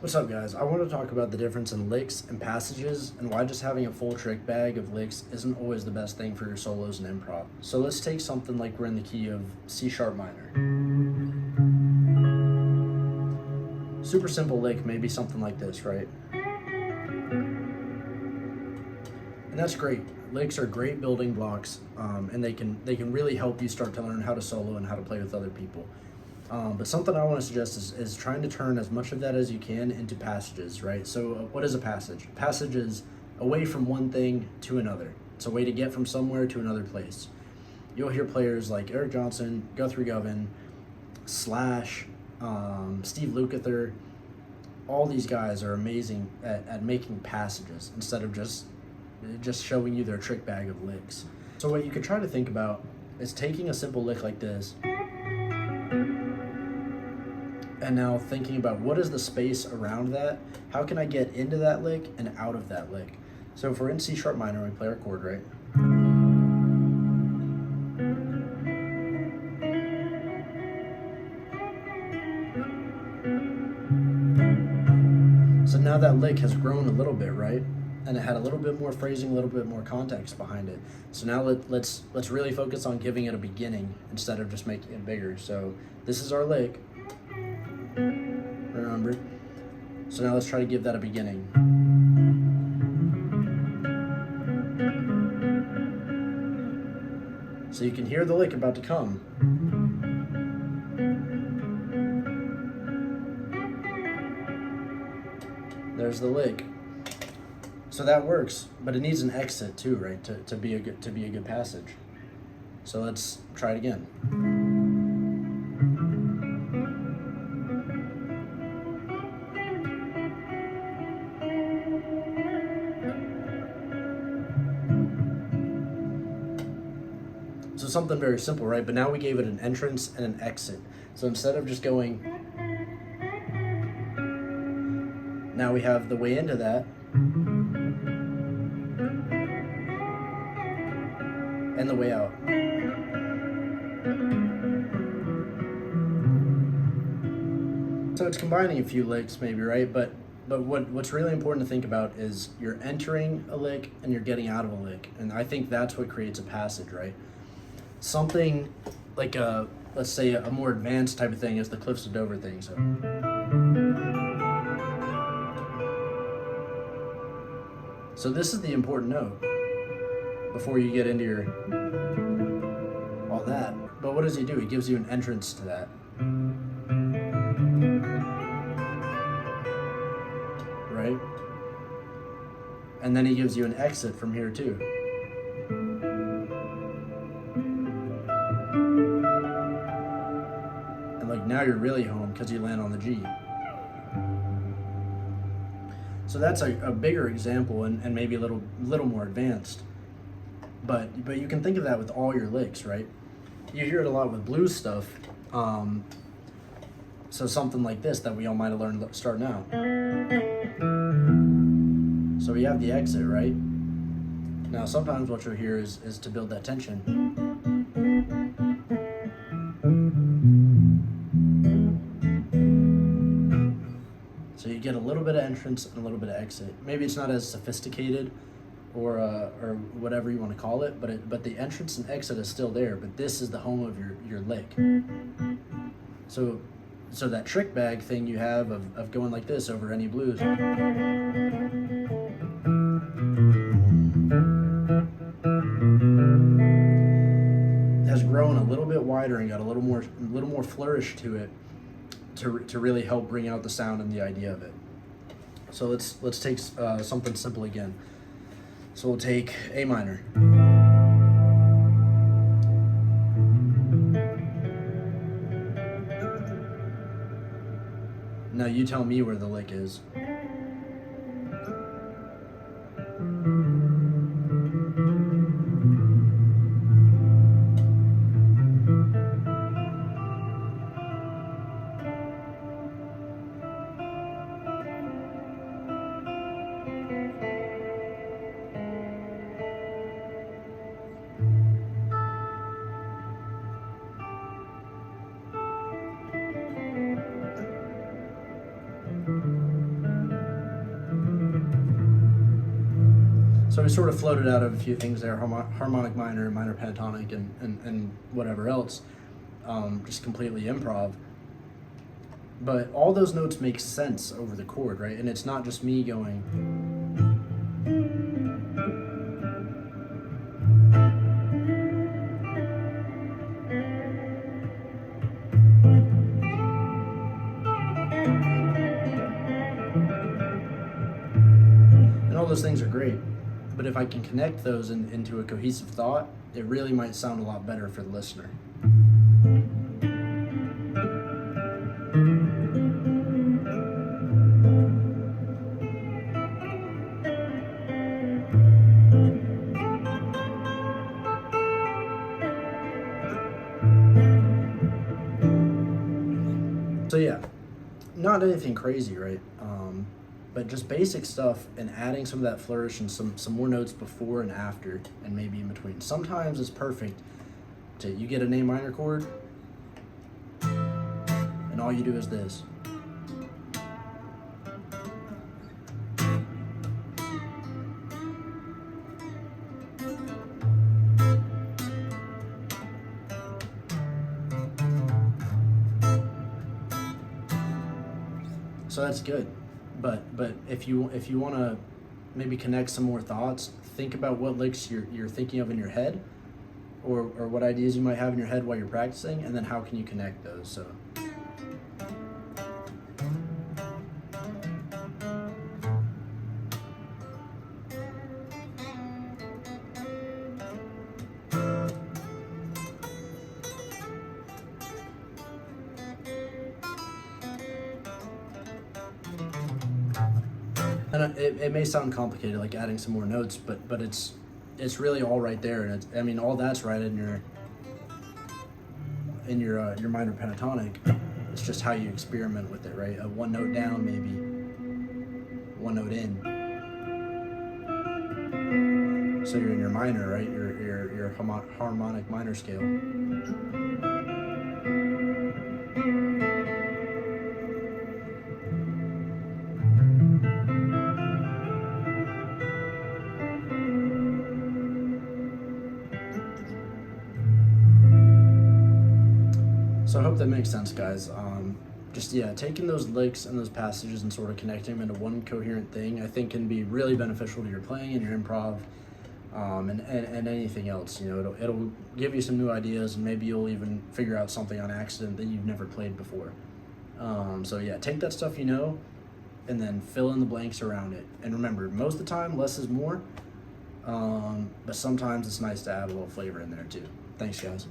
What's up, guys? I want to talk about the difference in licks and passages and why just having a full trick bag of licks isn't always the best thing for your solos and improv. So let's take something like we're in the key of C sharp minor. Super simple lick, maybe something like this, right? And that's great. Licks are great building blocks, and they can really help you start to learn how to solo and how to play with other people. But something I want to suggest is trying to turn as much of that as you can into passages, right? So what is a passage? A passage is away from one thing to another. It's a way to get from somewhere to another place. You'll hear players like Eric Johnson, Guthrie Govan, Slash, Steve Lukather. All these guys are amazing at making passages instead of just showing you their trick bag of licks. So what you could try to think about is taking a simple lick like this and now thinking about what is the space around that? How can I get into that lick and out of that lick? So if we're in C sharp minor, we play our chord, right? So now that lick has grown a little bit, right? And it had a little bit more phrasing, a little bit more context behind it. So now let's really focus on giving it a beginning instead of just making it bigger. So this is our lick. Remember? So now let's try to give that a beginning. So you can hear the lick about to come. There's the lick. So that works, but it needs an exit too, right? To be a good passage. So let's try it again. So something very simple, right? But now we gave it an entrance and an exit. So instead of just going, now we have the way into that and the way out. So it's combining a few licks maybe, right? But what's really important to think about is you're entering a lick and you're getting out of a lick. And I think that's what creates a passage, right? Something like let's say a more advanced type of thing is the Cliffs of Dover thing. So this is the important note before you get into your all that. But what does he do? He gives you an entrance to that. Right? And then he gives you an exit from here too. And like now you're really home because you land on the G. So that's a bigger example and maybe a little more advanced. But you can think of that with all your licks, right? You hear it a lot with blues stuff. So something like this that we all might have learned starting out. So we have the exit, right? Now sometimes what you'll hear is to build that tension. So you get a little bit of entrance and a little bit of exit. Maybe it's not as sophisticated or whatever you want to call it, but the entrance and exit is still there, but this is the home of your lick. So that trick bag thing you have of going like this over any blues has grown a little bit wider and got a little more flourish to it to really help bring out the sound and the idea of it. So let's take something simple again. So we'll take A minor. Now you tell me where the lick is. So we sort of floated out of a few things there, harmonic minor, minor pentatonic, and whatever else, just completely improv. But all those notes make sense over the chord, right? And it's not just me going. And all those things are great. But if I can connect those into a cohesive thought, it really might sound a lot better for the listener. So yeah, not anything crazy, right? But just basic stuff, and adding some of that flourish and some more notes before and after, and maybe in between. Sometimes it's perfect to, you get an A minor chord, and all you do is this. So that's good. But if you want to maybe connect some more thoughts, think about what licks you're thinking of in your head, or what ideas you might have in your head while you're practicing, and then how can you connect those. So and it may sound complicated, like adding some more notes, but it's really all right there, and I mean, all that's right in your minor pentatonic. It's just how you experiment with it, right? A one note down, maybe one note in. So you're in your minor, right? Your harmonic minor scale. So I hope that makes sense, guys. Just, yeah, taking those licks and those passages and sort of connecting them into one coherent thing, I think can be really beneficial to your playing and your improv, and anything else. You know, it'll give you some new ideas, and maybe you'll even figure out something on accident that you've never played before. So yeah, take that stuff you know, and then fill in the blanks around it. And remember, most of the time, less is more, but sometimes it's nice to add a little flavor in there too. Thanks, guys.